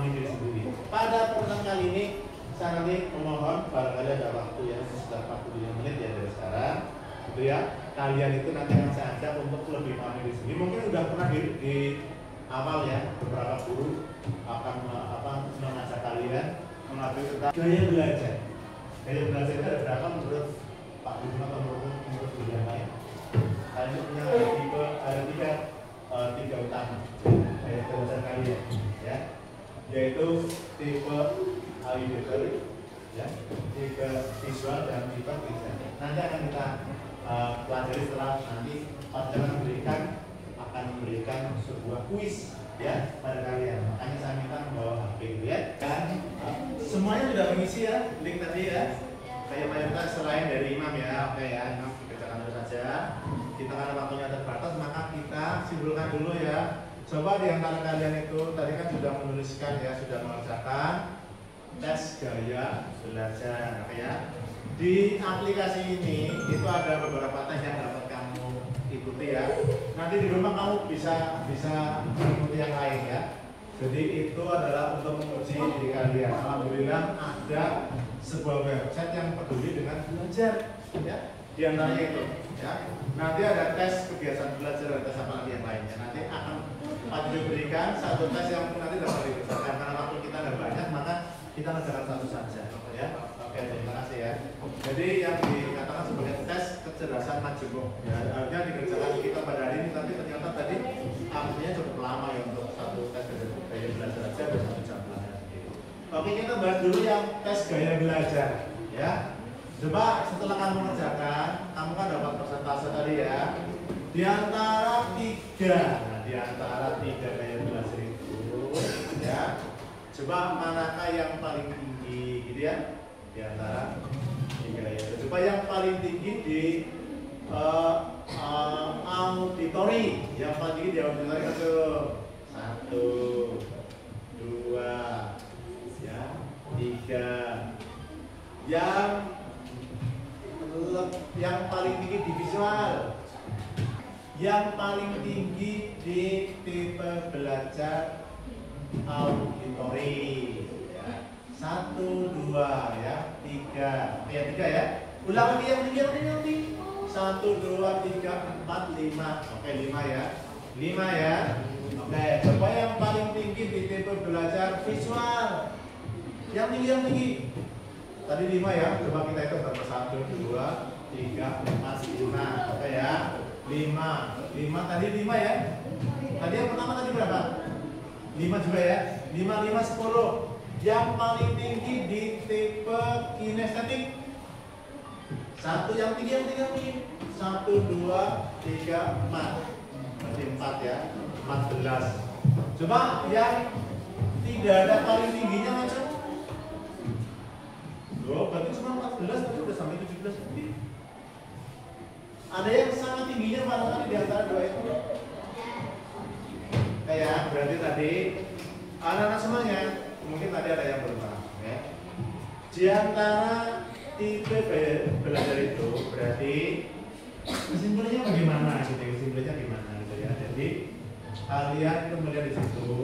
memahami diri sendiri. Pada pertemuan kali ini saya nanti memohon barangkali ada waktu ya sekitar 45 menit ya dari sekarang, gitu ya. Kalian itu nanti akan saya ajak untuk lebih memahami diri sendiri. Mungkin sudah pernah di awal ya, beberapa guru akan mengajak kalian mengambil tentang gaya belajar. Gaya belajar itu ada berapa menurut Pak Guru atau menurut guru yang lain? Kalian punya ada tiga utama gaya belajar kalian, ya, yaitu tipe auditory, ya, tipe visual dan tipe kinesthetik. Nanti akan kita pelajari setelah nanti pelajaran akan memberikan sebuah kuis ya pada kalian. Makanya saya minta membawa HP gitu ya. Dan semuanya sudah mengisi ya link tadi ya. Kayak mayoritas selain dari Imam ya. Oke ya, Imam dikerjakan dulu saja. Kita karena waktunya terbatas maka kita simpulkan dulu ya. Coba di antara kalian itu tadi kan sudah menuliskan ya, sudah mengerjakan tes gaya belajar ya. Di aplikasi ini itu ada beberapa tes yang dapat kamu ikuti ya. Nanti di rumah kamu bisa mengikuti yang lain ya. Jadi itu adalah untuk menguji diri kalian. Alhamdulillah ada sebuah website yang peduli dengan belajar ya. Di antaranya itu ya. Nanti ada tes kebiasaan belajar dan tes apa lagi yang lainnya. Nanti akan Pak berikan satu tes yang nanti dapat dikerjakan karena waktu kita nggak banyak maka kita kerjakan satu saja ya. Oke, terima kasih ya. Jadi yang dikatakan sebagai tes kecerdasan majemuk ya, artinya dikerjakan kita pada hari ini, tapi ternyata tadi artinya cukup lama ya untuk satu tes gaya belajar aja ada 1 jam belajar gitu. Oke, kita bahas dulu yang tes gaya belajar ya. Coba setelah kamu mengerjakan, kamu kan dapat persentase tadi ya. Di antara tiga gaya belajar itu ya. Coba manakah yang paling tinggi gitu ya? Di antara tiga itu. Coba yang paling tinggi di auditori. Yang paling tinggi di auditori itu 1, 2, ya, 3. Yang paling tinggi di visual. Yang paling tinggi di tipe belajar auditori. 1, 2, ya, 3. Ya, 3 ya. Ulang lagi yang tinggi. 1, 2, 3, 4, 5. Oke, 5 ya. 5 ya. Oke, coba yang paling tinggi di tipe belajar visual. Yang tinggi. Tadi 5 ya. Coba kita hitung berapa? 1, 2, 3, 4, 5. Oke ya. 5 tadi 5 ya. Tadi yang pertama tadi berapa? 5 juga ya. 5, 10. Yang paling tinggi di tipe kinestetik. Yang tinggi. 1, 2, 3, 4. Berarti 4 ya. 14. Coba yang tidak ada paling tingginya macam. Loh, berarti cuma 14 tapi udah sampai 17. Ada yang sama tingginya barangkali di antara dua itu. Kayak berarti tadi anak-anak semuanya mungkin tadi ada yang belum paham ya. Di antara tipe belajar itu berarti kesimpulannya bagaimana gitu, kesimpulannya gimana gitu ya. Jadi kalian kemudian di situ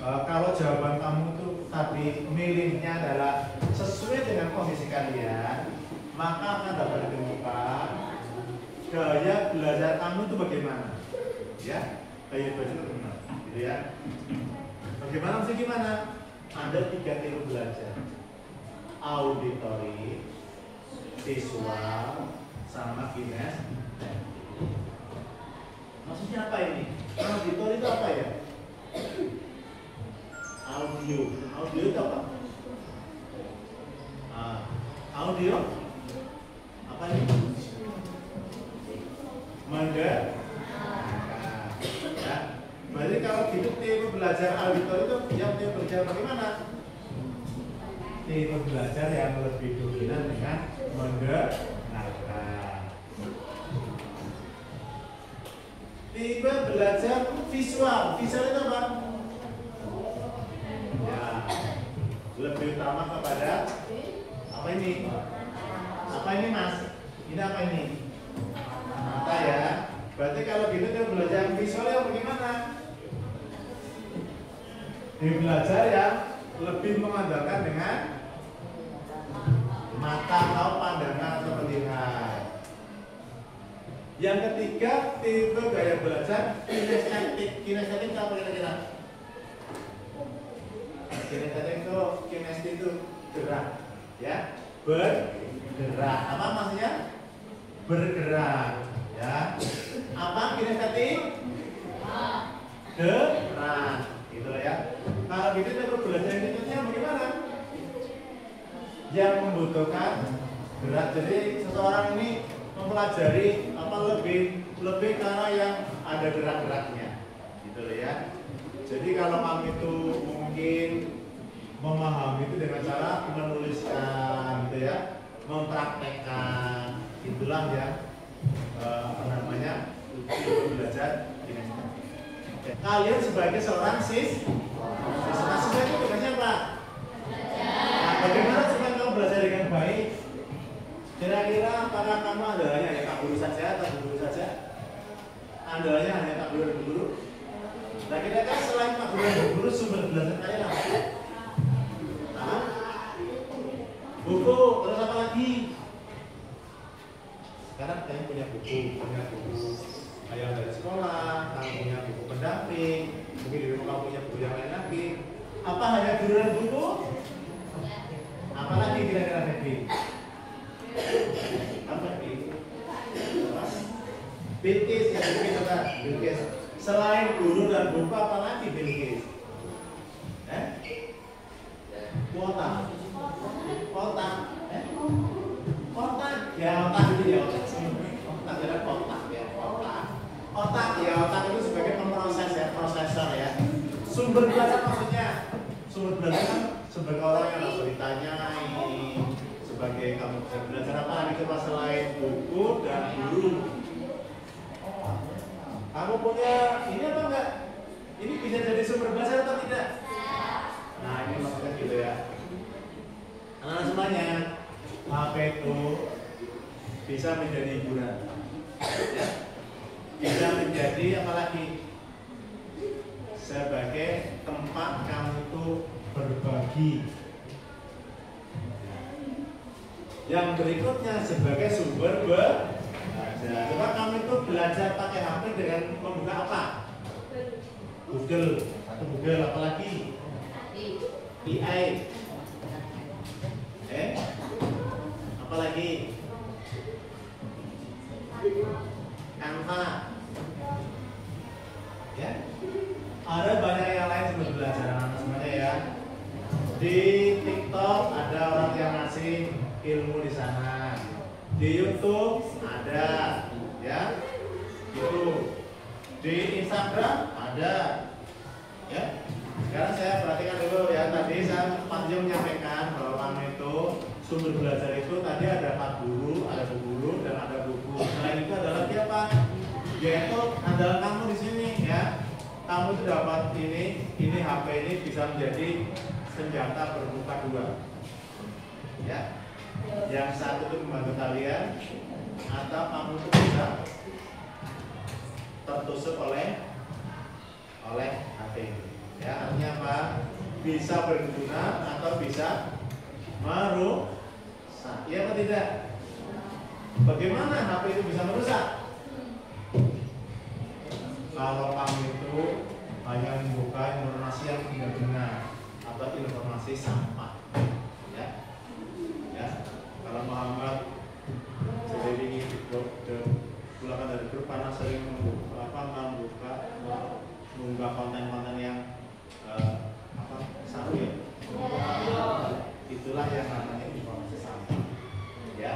kalau jawaban kamu itu tadi milihnya adalah sesuai dengan kondisi kalian, maka akan dapat ditemukan gaya belajar kamu itu bagaimana ya. Gaya belajar itu bagaimana gitu ya. Bagaimana maksudnya gimana? Ada 3 tipe belajar: auditori, visual, sama kinestetik. Maksudnya apa ini? Auditori itu apa ya? Audio itu apa? Audio apa ini? Mendengar. Ya. Berarti kalau gitu tipe belajar auditor itu yang tipe belajar bagaimana? Tipe belajar yang lebih dominan dengan mendengarkan. Tipe belajar visual itu apa? Ya, lebih utama kepada apa ini? Apa ini Mas? Ini apa ini? Mata ya. Berarti kalau gitu dia belajar visual yang bagaimana? di belajar yang lebih mengandalkan dengan mata atau pandangan atau pendengar. Yang ketiga, tipe gaya belajar kinestetik. Kinestetik apa kira-kira? Kinestetik itu gerak, ya, bergerak. Apa maksudnya? Bergerak, ya. Apa kinestetik? Gerak, gitu ya. Kalau gitu tipe belajar kinestetiknya bagaimana? Yang membutuhkan gerak. Jadi seseorang ini mempelajari apa lebih karena yang ada gerak-geraknya, gitu loh ya. Jadi kalau kami itu mungkin memahami itu dengan cara menuliskan, gitu ya, mempraktekkan, itulah ya apa namanya belajar kinestetik. Kalian sebagai seorang siswa itu tugasnya apa? Nah, bagaimana supaya kamu belajar dengan baik? Kira-kira apakah kamu andalanya hanya tak guru saja atau guru saja? Andalanya hanya tak guru dan guru? Nah, kira-kira selain tak guru dan guru, sumber belajar kalian apa? Nah, buku, terus apa lagi? Sekarang kalian punya buku yang dari sekolah, kamu punya buku pendamping, mungkin di rumah kamu punya buku yang lain lagi. Apa hanya guru dan buku? Apalagi kira-kira Devi? Apa itu? Bilkis ya, Bilkis. Selain guru dan buku apa lagi Bilkis? Kuota. Ya otak itu ya otak. Otak adalah otak ya otak. Otak ya otak itu sebagai pemproses ya, prosesor ya. Sumber belajar maksudnya. Sumber belajar kan sebagai orang yang harus ditanyai. Sebagai kamu bisa belajar apa lagi coba selain buku dan guru. Kamu punya ini apa enggak? Ini bisa jadi sumber belajar atau tidak? Nah ini maksudnya gitu ya. Anak semuanya, HP itu bisa menjadi hiburan, ya. Bisa menjadi apa lagi? Sebagai tempat kamu itu berbagi. Yang berikutnya sebagai sumber belajar. Coba kamu itu belajar pakai HP dengan membuka apa? Google atau Google apalagi? AI. Apalagi? Canva. Ya. Ada banyak yang lain sumber belajar anak semuanya ya. Di TikTok ada orang yang ngasih ilmu di sana. Di YouTube ada, ya. Itu. Di Instagram ada. Ya. Sekarang saya perhatikan dulu ya. Tadi saya panjang menyampaikan bahwa kamu itu sumber belajar itu tadi ada Pak Guru, ada Bu Guru, dan ada buku. Selain itu adalah apa? Yaitu andalan kamu di sini ya. Kamu itu dapat ini HP ini bisa menjadi senjata bermuka dua. Ya. Yang satu itu membantu kalian, atau kamu itu bisa tertusuk oleh HP ini. Ya, artinya apa? Bisa berguna atau bisa merusak. Iya atau tidak? Bagaimana HP itu bisa merusak? Kalau kamu itu hanya membuka informasi yang tidak benar atau informasi sampah, ya. Kalau Muhammad sering pulangan dari grup karena sering mengunggah konten-konten yang saru ya. Itulah yang namanya informasi sampah, ya.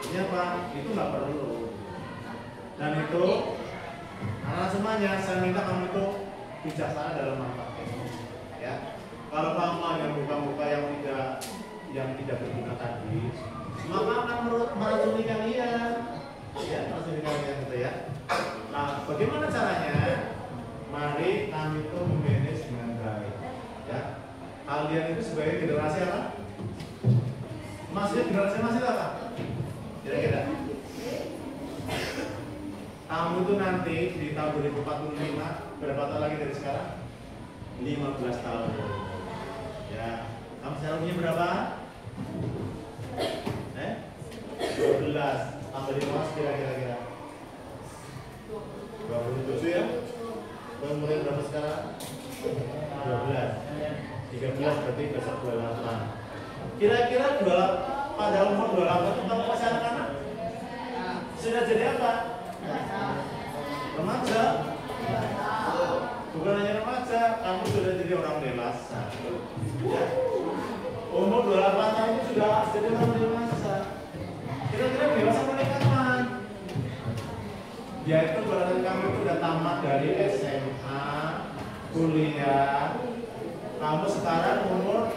Ini apa? Itu nggak perlu. Dan itu anak semuanya saya minta kamu itu bijaksana dalam memakainya, ya. Kalau kamu hanya buka-buka yang tidak berguna tadi, maka akan meracuni kalian, ya, meracuni kalian gitu ya. Nah, bagaimana caranya? Mari kami itu memanage dengan baik, ya. Kalian itu sebagai generasi apa? Maksudnya generasi masih apa? Kira-kira? Kamu itu nanti di tahun 2045 berapa tahun lagi dari sekarang? 15 tahun. Ya, kamu sekarang punya berapa? 12 tambah 15 kira-kira 27 ya. Kemudian berapa sekarang? 12 13 berarti besok 28. Kira-kira pada umur 28 itu kamu masih anak-anak? Sudah jadi apa? Remaja? Bukan hanya remaja, kamu sudah jadi orang dewasa ya. Umur 28 tahun itu sudah jadi orang dewasa. Kira-kira dewasa mulai kapan? Yaitu berarti kamu itu sudah tamat dari SMA, kuliah. Kamu sekarang umur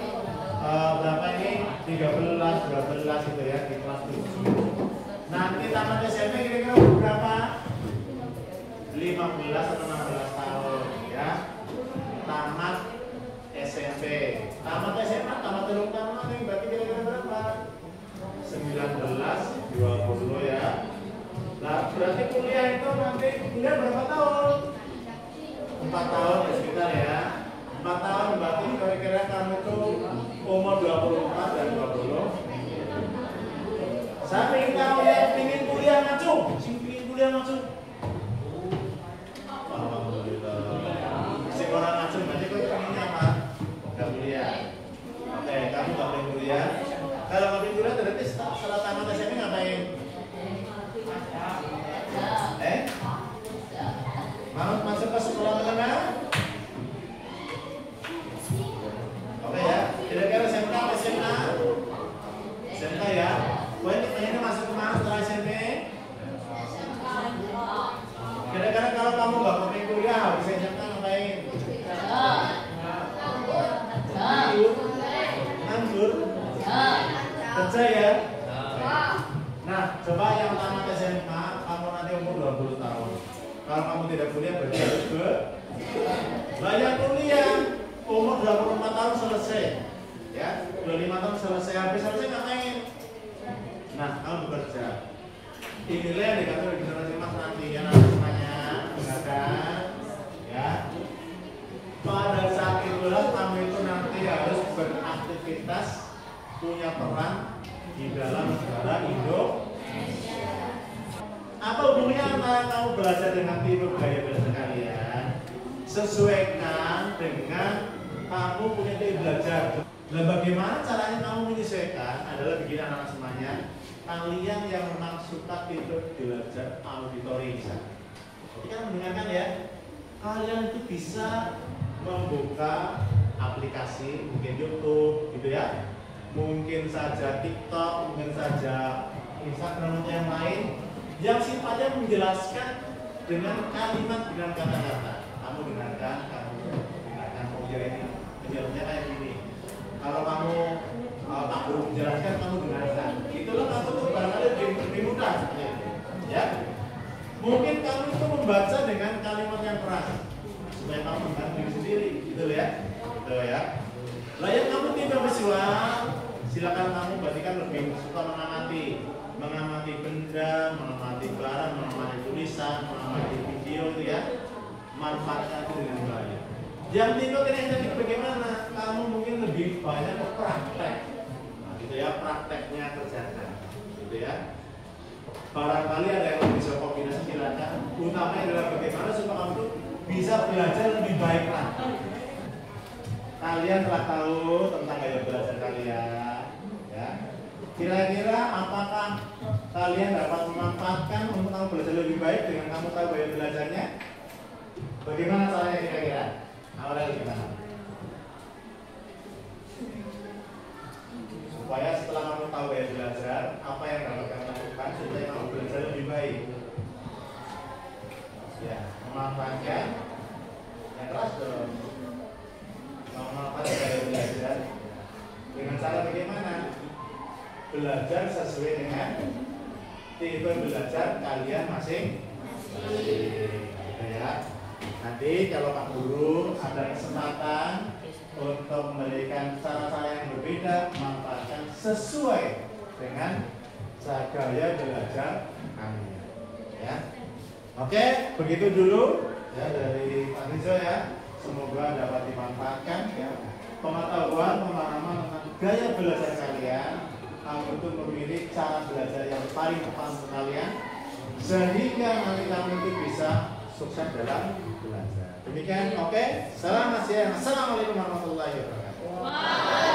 berapa ini? 13, 12 gitu ya, di kelas 7. Nanti tamat SMP kira-kira umur berapa? 15 atau 16 tahun ya. Tamat SMP. Tamat SMA, tamat tamat nih berarti kira-kira berapa? 19, 20 ya. Nah, berarti kuliah itu nanti kuliah berapa tahun? 4 tahun ya sekitar ya. 4 tahun berarti kira-kira kamu itu umur 24 dan 20. Saya ingin tahu yang ingin kuliah ngacung, ingin kuliah ngacung. Alhamdulillah. Si orang ngacung berarti kau inginnya apa? Gak kuliah. Oke, kamu gak boleh kuliah. Kalau gak boleh kuliah berarti setelah tamat SMP ngapain? Mau masuk ke sekolah menengah? Oke ya, kira-kira SMK atau SMA? SMK ya. Ini masuk kemana setelah SMP? Kira-kira kalau kamu nggak mau kuliah, bisa SMK ngapain? Nganggur? Kerja ya? Nah, coba yang tamat SMA, kamu nanti umur 20 tahun. Kalau kamu tidak kuliah berarti harus banyak kuliah. Umur 24 tahun selesai. Ya, 25 tahun selesai. Habis selesai ngapain? Nah, kamu bekerja. Inilah yang dikatakan di generasi emas nanti ya namanya, kan? Ya. Pada saat itulah kamu itu nanti harus beraktivitas, punya peran di dalam negara Indonesia. Apa hubungannya antara kamu belajar dengan tipe gaya belajar kalian? Sesuaikan dengan kamu punya tipe belajar. Dan bagaimana caranya kamu menyesuaikan adalah begini anak semuanya. Kalian yang memang suka tipe belajar auditori misalnya. Ketika mendengarkan ya, kalian itu bisa membuka aplikasi, mungkin YouTube gitu ya. Mungkin saja TikTok, mungkin saja Instagram atau yang lain yang sifatnya menjelaskan dengan kalimat dengan kata-kata. Kamu dengarkan, oh ya ini penjelasannya kayak gini. Kalau kamu tak perlu menjelaskan, kamu dengarkan. Itulah kamu tuh barangkali lebih mudah, ya. Mungkin kamu itu membaca dengan kalimat yang keras supaya kamu mengenal diri sendiri, gitu ya. Gitu ya. Lah yang kamu tidak visual, silakan kamu berarti kan lebih suka mengamati benda, mengamati barang, mengamati tulisan, mengamati video itu ya. Manfaatkan itu dengan baik. Yang tipe kinesis bagaimana? Kamu mungkin lebih banyak ke praktek, nah, gitu ya, prakteknya kerjakan, gitu ya. Barangkali ada yang bisa kombinasi silakan. Utamanya adalah bagaimana supaya kamu tuh bisa belajar lebih baik lagi. Kalian telah tahu tentang gaya belajar kalian, ya. Kira-kira apakah kalian dapat memanfaatkan untuk kamu belajar lebih baik dengan kamu tahu gaya belajarnya? Bagaimana caranya kira-kira? Awalnya gimana? Supaya setelah kamu tahu gaya belajar, apa yang dapat kamu lakukan supaya kamu belajar lebih baik? Ya, memanfaatkan yang keras dong. Memanfaatkan gaya belajar dengan cara bagaimana? Belajar sesuai dengan tipe belajar kalian masing-masing, gitu ya. Nanti kalau Pak Guru ada kesempatan untuk memberikan cara-cara yang berbeda, manfaatkan sesuai dengan gaya belajar kalian. Ya, oke, begitu dulu ya dari Pak Rizo ya. semoga dapat dimanfaatkan ya. Pengetahuan, pemahaman tentang gaya belajar kalian, untuk memilih cara belajar yang paling tepat untuk kalian, sehingga nanti kamu itu bisa sukses dalam belajar. Demikian, oke. Selamat siang. Assalamualaikum warahmatullahi wabarakatuh.